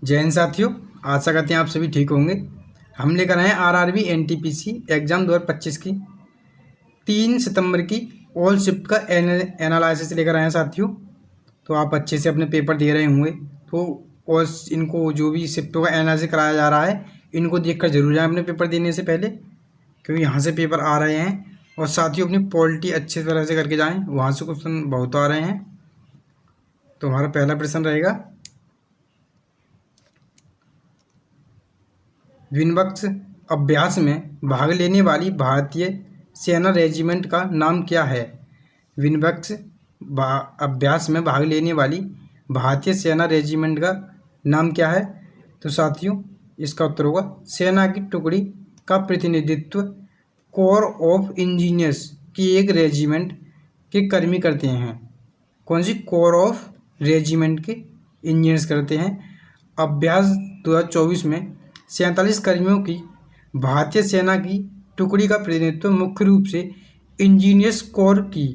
जय हिंद साथियों, आशा करते हैं आप सभी ठीक होंगे। हम लेकर आए हैं आरआरबी एनटीपीसी एग्ज़ाम 2025 की 3 सितंबर की ऑल शिफ्ट का एनालिसिस लेकर आए हैं साथियों। तो आप अच्छे से अपने पेपर दे रहे होंगे, तो और इनको जो भी शिफ्टों का एनालिसिस कराया जा रहा है इनको देखकर जरूर जाएं अपने पेपर देने से पहले, क्योंकि यहाँ से पेपर आ रहे हैं। और साथियों अपनी पॉलिटी अच्छी तरह से करके जाएँ, वहाँ से क्वेश्चन बहुत आ रहे हैं। तो हमारा पहला प्रश्न रहेगा, विनबक्स अभ्यास में भाग लेने वाली भारतीय सेना रेजिमेंट का नाम क्या है? विनबक्स अभ्यास में भाग लेने वाली भारतीय सेना रेजिमेंट का नाम क्या है? तो साथियों इसका उत्तर होगा सेना की टुकड़ी का प्रतिनिधित्व कोर ऑफ इंजीनियर्स की एक रेजिमेंट के कर्मी करते हैं। कौन सी? कोर ऑफ रेजिमेंट के इंजीनियर्स करते हैं। अभ्यास 2024 में 47 कर्मियों की भारतीय सेना की टुकड़ी का प्रतिनिधित्व मुख्य रूप से इंजीनियर्स कोर की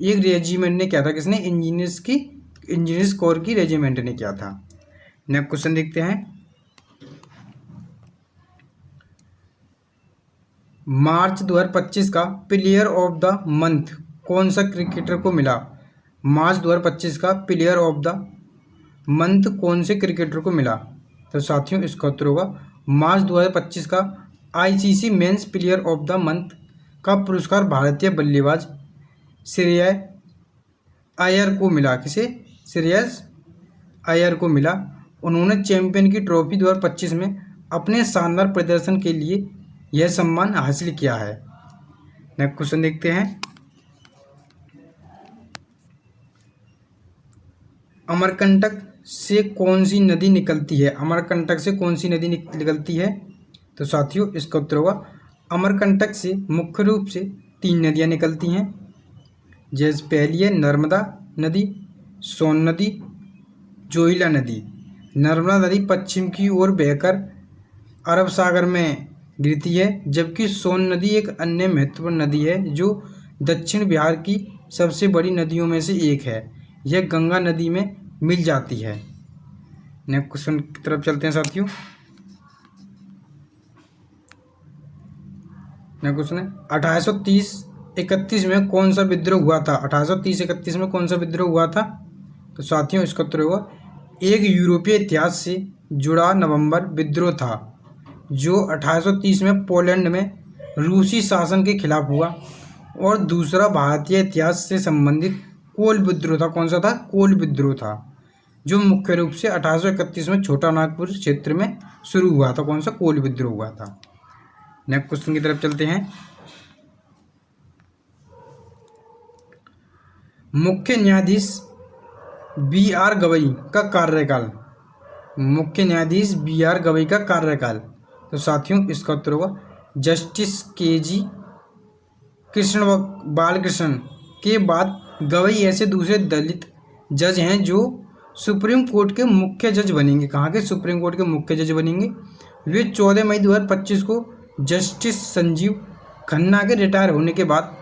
एक रेजिमेंट ने किया था। किसने? इंजीनियर्स कोर की रेजिमेंट ने किया था। नेक्स्ट क्वेश्चन देखते हैं, मार्च 2025 का प्लेयर ऑफ द मंथ कौन सा क्रिकेटर को मिला? मार्च 2025 का प्लेयर ऑफ द मंथ कौन से क्रिकेटर को मिला? तो साथियों इसका उत्तर होगा मार्च 2025 का ICC men's player of the month का पुरस्कार भारतीय बल्लेबाज श्रेयस अय्यर को मिला। किसे? श्रेयस अय्यर को मिला। उन्होंने चैंपियन की ट्रॉफी 2025 में अपने शानदार प्रदर्शन के लिए यह सम्मान हासिल किया है। नेक्स्ट क्वेश्चन देखते हैं, अमरकंटक से कौन सी नदी निकलती है? अमरकंटक से कौन सी नदी निकलती है? तो साथियों इसका उत्तर होगा अमरकंटक से मुख्य रूप से 3 नदियाँ निकलती हैं। जैसे पहली है नर्मदा नदी, सोन नदी, जोहिला नदी। नर्मदा नदी पश्चिम की ओर बहकर अरब सागर में गिरती है, जबकि सोन नदी एक अन्य महत्वपूर्ण नदी है जो दक्षिण बिहार की सबसे बड़ी नदियों में से एक है। यह गंगा नदी में मिल जाती है। नेक्स्ट क्वेश्चन की तरफ चलते हैं साथियों। नेक्स्ट क्वेश्चन है 1830-31 में कौन सा विद्रोह हुआ था? 1830-31 में कौन सा विद्रोह हुआ था? तो साथियों इसका उत्तर होगा एक यूरोपीय इतिहास से जुड़ा नवंबर विद्रोह था जो 1830 में पोलैंड में रूसी शासन के खिलाफ हुआ। और दूसरा भारतीय इतिहास से संबंधित कोल विद्रोह था। कौन सा था? कोल विद्रोह था, जो मुख्य रूप से 1831 में छोटा नागपुर क्षेत्र में शुरू हुआ था। कौन सा? कोल विद्रोह हुआ था। नेक्स्ट क्वेश्चन की तरफ चलते हैं, मुख्य न्यायाधीश बी.आर. गवई का कार्यकाल। मुख्य न्यायाधीश बी.आर. गवई का कार्यकाल। तो साथियों इसका उत्तर होगा जस्टिस के.जी. बालकृष्णन के बाद गवई ऐसे दूसरे दलित जज हैं जो सुप्रीम कोर्ट के मुख्य जज बनेंगे। कहाँ के? सुप्रीम कोर्ट के मुख्य जज बनेंगे। वे 14 मई 2025 को जस्टिस संजीव खन्ना के रिटायर होने के बाद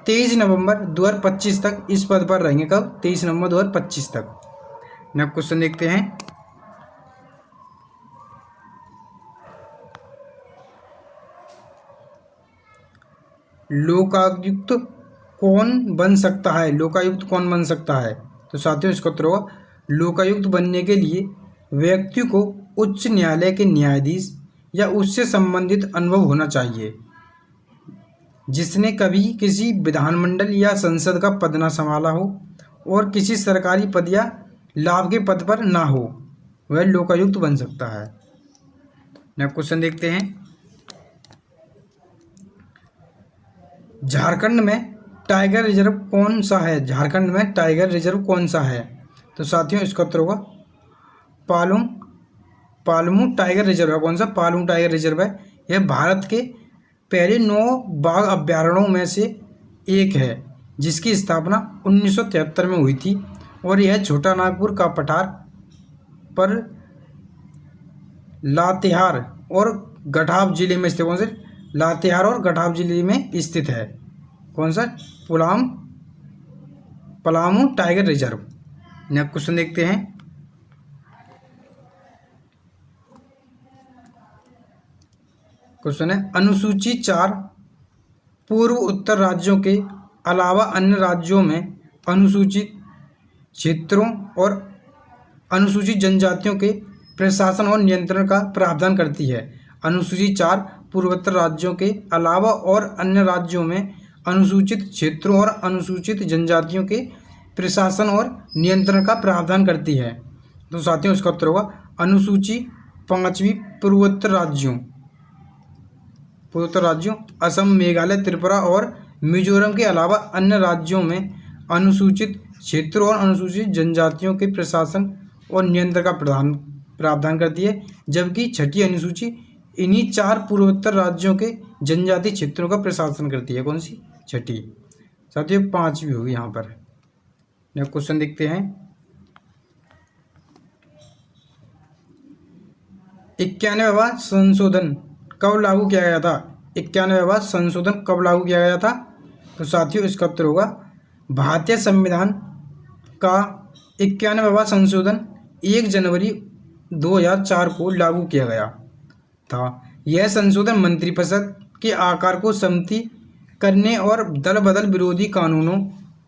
23 नवंबर 2025 तक इस पद पर रहेंगे। कब? 23 नवंबर 2025 तक। नेक्स्ट क्वेश्चन देखते हैं, लोकायुक्त कौन बन सकता है? लोकायुक्त कौन बन सकता है? तो साथियों इसका उत्तर होगा लोकायुक्त बनने के लिए व्यक्ति को उच्च न्यायालय के न्यायाधीश या उससे संबंधित अनुभव होना चाहिए, जिसने कभी किसी विधानमंडल या संसद का पद न संभाला हो और किसी सरकारी पद या लाभ के पद पर ना हो, वह लोकायुक्त बन सकता है। नेक्स्ट क्वेश्चन देखते हैं, झारखंड में टाइगर रिजर्व कौन सा है? झारखंड में टाइगर रिजर्व कौन सा है? तो साथियों इसका उत्तर होगा पालमू टाइगर रिजर्व है। कौन सा? पालमू टाइगर रिजर्व है। यह भारत के पहले 9 बाघ अभ्यारण्यों में से एक है, जिसकी स्थापना 1973 में हुई थी। और यह छोटा नागपुर का पठार पर लातेहार और गढ़वाल जिले में स्थित। कौन से? लातेहार और गढ़वाल जिले में स्थित है। कौन सा? Palamu tiger reserve. Next question देखते हैं, क्वेश्चन है अनुसूची 4 पूर्व उत्तर राज्यों के अलावा अन्य राज्यों में अनुसूचित क्षेत्रों और अनुसूचित जनजातियों के प्रशासन और नियंत्रण का प्रावधान करती है। अनुसूची 4 पूर्वोत्तर राज्यों के अलावा और अन्य राज्यों में अनुसूचित क्षेत्रों और अनुसूचित जनजातियों के प्रशासन और नियंत्रण का प्रावधान करती है। तो साथियों इसका उत्तर होगा अनुसूची 5वीं पूर्वोत्तर राज्यों असम, मेघालय, त्रिपुरा और मिजोरम के अलावा अन्य राज्यों में अनुसूचित क्षेत्रों और अनुसूचित जनजातियों के प्रशासन और नियंत्रण का प्रावधान करती है, जबकि छठी अनुसूची इन्हीं 4 पूर्वोत्तर राज्यों के जनजातीय क्षेत्रों का प्रशासन करती है। कौन सी? छठी। साथियों 5वीं होगी यहाँ पर। नेक्स्ट क्वेश्चन देखते हैं 91वां संशोधन कब लागू किया गया था? 91वां संशोधन कब लागू किया गया था? तो साथियों इसका उत्तर होगा भारतीय संविधान का 91वां संशोधन 1 जनवरी 2004 को लागू किया गया था। यह संशोधन मंत्रिपरिषद के आकार को सीमित करने और दल बदल विरोधी कानूनों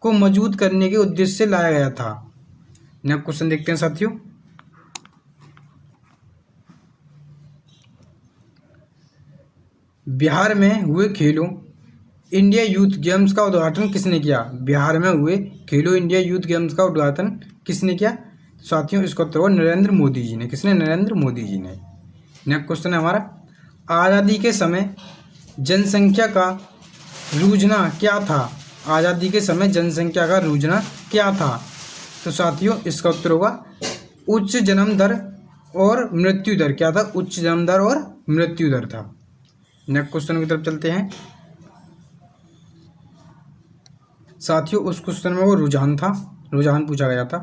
को मजबूत करने के उद्देश्य से लाया गया था। नेक्स्ट क्वेश्चन देखते हैं साथियों बिहार में हुए खेलो इंडिया यूथ गेम्स का उद्घाटन किसने किया? बिहार में हुए खेलो इंडिया यूथ गेम्स का उद्घाटन किसने किया? साथियों इसका उत्तर होगा नरेंद्र मोदी जी ने। किसने? नरेंद्र मोदी जी ने। नेक्स्ट क्वेश्चन है हमारा आज़ादी के समय जनसंख्या का रूझना क्या था? आज़ादी के समय जनसंख्या का रूझना क्या था? तो साथियों इसका उत्तर होगा उच्च जन्म दर और मृत्यु दर। क्या था? उच्च जन्म दर और मृत्यु दर था। नेक्स्ट क्वेश्चन की तरफ चलते हैं साथियों उस क्वेश्चन में वो रुझान था, रुझान पूछा गया था।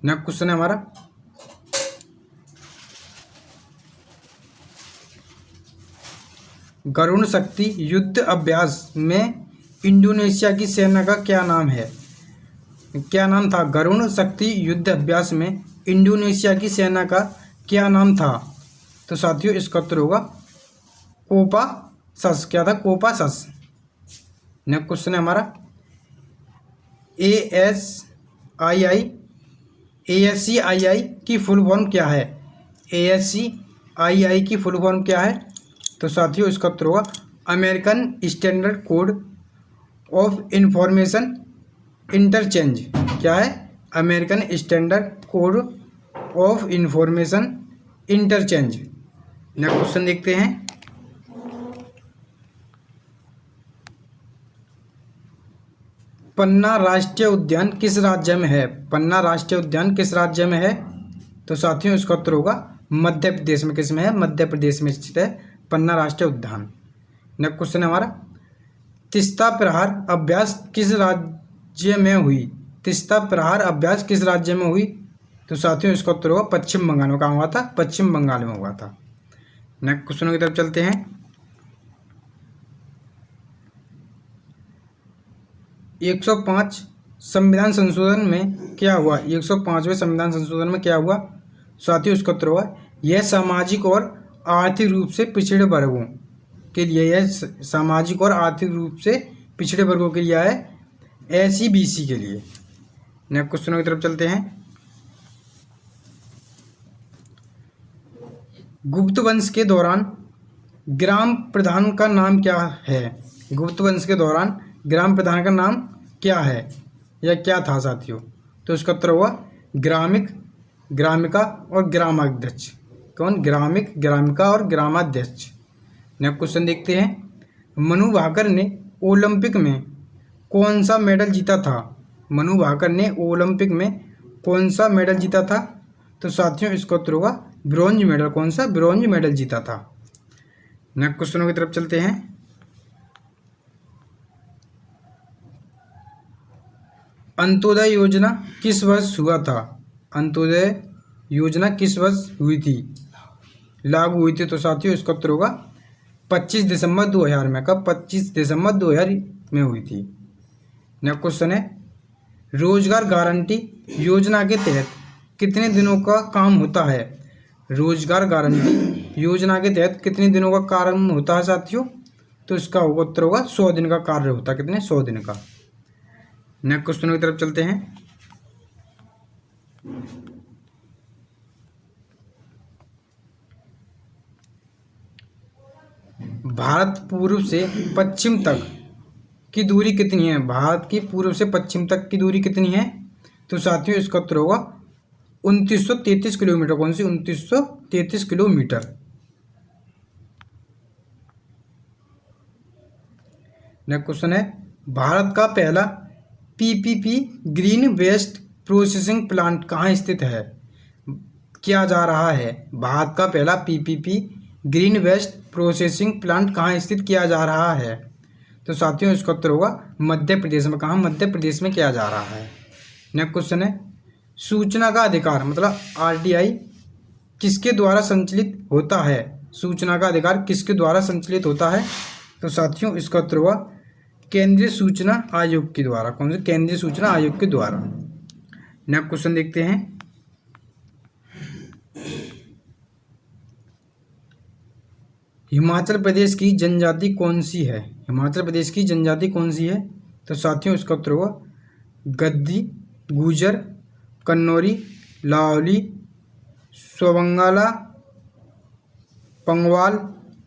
नेक्स्ट क्वेश्चन है हमारा गरुण शक्ति युद्ध अभ्यास में इंडोनेशिया की सेना का क्या नाम है? क्या नाम था? गरुण शक्ति युद्ध अभ्यास में इंडोनेशिया की सेना का क्या नाम था? तो साथियों इसका उत्तर होगा कोपासस। क्या था? कोपासस। नेक्स्ट क्वेश्चन है हमारा ASCII की फुल फॉर्म क्या है? ASCII की फुल फॉर्म क्या है? तो साथियों इसका उत्तर होगा American standard code of information interchange. क्या है? American standard code of information interchange. Next question देखते हैं पन्ना राष्ट्रीय उद्यान किस राज्य में है? पन्ना राष्ट्रीय उद्यान किस राज्य में है? तो साथियों इसका उत्तर होगा मध्य प्रदेश में। किस में है? मध्य प्रदेश में स्थित है पन्ना राष्ट्रीय उद्यान। नेक्स्ट क्वेश्चन है हमारा तीस्ता प्रहार अभ्यास किस राज्य में हुई? तीस्ता प्रहार अभ्यास किस राज्य में हुई? तो साथियों इसका उत्तर होगा पश्चिम बंगाल में। कहाँ हुआ था? पश्चिम बंगाल में हुआ था। नेक्स्ट क्वेश्चन की तरफ चलते हैं 105 संविधान संशोधन में क्या हुआ? 105वें संविधान संशोधन में क्या हुआ? साथियों इसका उत्तर हुआ यह सामाजिक और आर्थिक रूप से पिछड़े वर्गों के लिए, यह सामाजिक और आर्थिक रूप से पिछड़े वर्गों के लिए है, SC/BC के लिए। नेक्स्ट क्वेश्चन की तरफ चलते हैं गुप्त वंश के दौरान ग्राम प्रधान का नाम क्या है? गुप्त वंश के दौरान ग्राम प्रधान का नाम क्या है या क्या था साथियों? तो इसका उत्तर हुआ ग्रामिक, ग्रामिका और ग्रामाध्यक्ष। कौन? ग्रामिक, ग्रामिका और ग्रामाध्यक्ष। नेक्स्ट क्वेश्चन देखते हैं मनु भाकर ने ओलंपिक में कौन सा मेडल जीता था? मनु भाकर ने ओलंपिक में कौन सा मेडल जीता था? तो साथियों इसका उत्तर होगा ब्रॉन्ज मेडल। कौन सा? ब्रॉन्ज मेडल जीता था। नेक्स्ट क्वेश्चनों की तरफ चलते हैं अंत्योदय योजना किस वर्ष हुआ था? अंत्योदय योजना किस वर्ष हुई थी, लागू हुई थी? तो साथियों इसका उत्तर होगा 25 दिसंबर 2000 में। कब? 25 दिसंबर 2000 में हुई थी। नेक्स्ट क्वेश्चन है रोजगार गारंटी योजना के तहत कितने दिनों का काम होता है? रोजगार गारंटी योजना के तहत कितने दिनों का कार्य होता है साथियों? तो इसका उत्तर होगा 100 दिन का कार्य होता है। कितने? 100 दिन का। नेक्स्ट क्वेश्चन की तरफ चलते हैं। भारत पूर्व से पश्चिम तक की दूरी कितनी है? भारत की पूर्व से पश्चिम तक की दूरी कितनी है? तो साथियों इसका उत्तर होगा 2933 किलोमीटर। कौन सी? 2933 किलोमीटर। नेक्स्ट क्वेश्चन है, भारत का पहला PPP green waste processing plant कहाँ स्थित है? किया जा रहा है। भारत का पहला PPP green waste processing plant कहाँ स्थित किया जा रहा है? तो साथियों इसका उत्तर होगा मध्य प्रदेश में। कहाँ? मध्य प्रदेश में किया जा रहा है। नेक्स्ट क्वेश्चन है, सूचना का अधिकार मतलब आरटीआई किसके द्वारा संचालित होता है? सूचना का अधिकार किसके द्वारा संचालित होता है? तो साथियों इसका उत्तर होगा केंद्रीय सूचना आयोग के द्वारा। कौन से? केंद्रीय सूचना आयोग के द्वारा। नेक्स्ट क्वेश्चन देखते हैं। हिमाचल प्रदेश की जनजाति कौन सी है? हिमाचल प्रदेश की जनजाति कौन सी है? तो साथियों इसका उत्तर होगा गद्दी, गुजर, कन्नौरी, लाहौली, सोबंगाला, पंगवाल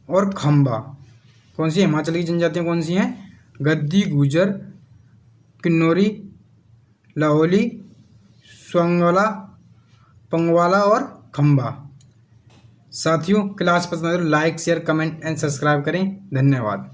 और खंबा। कौन सी हिमाचल की जनजातियाँ कौन सी हैं? गद्दी, गुजर, किन्नौरी, लाहौली, सोबंगाला, पंगवाला और खंबा। साथियों क्लास पसंद आए तो like, share, comment and subscribe करें। धन्यवाद।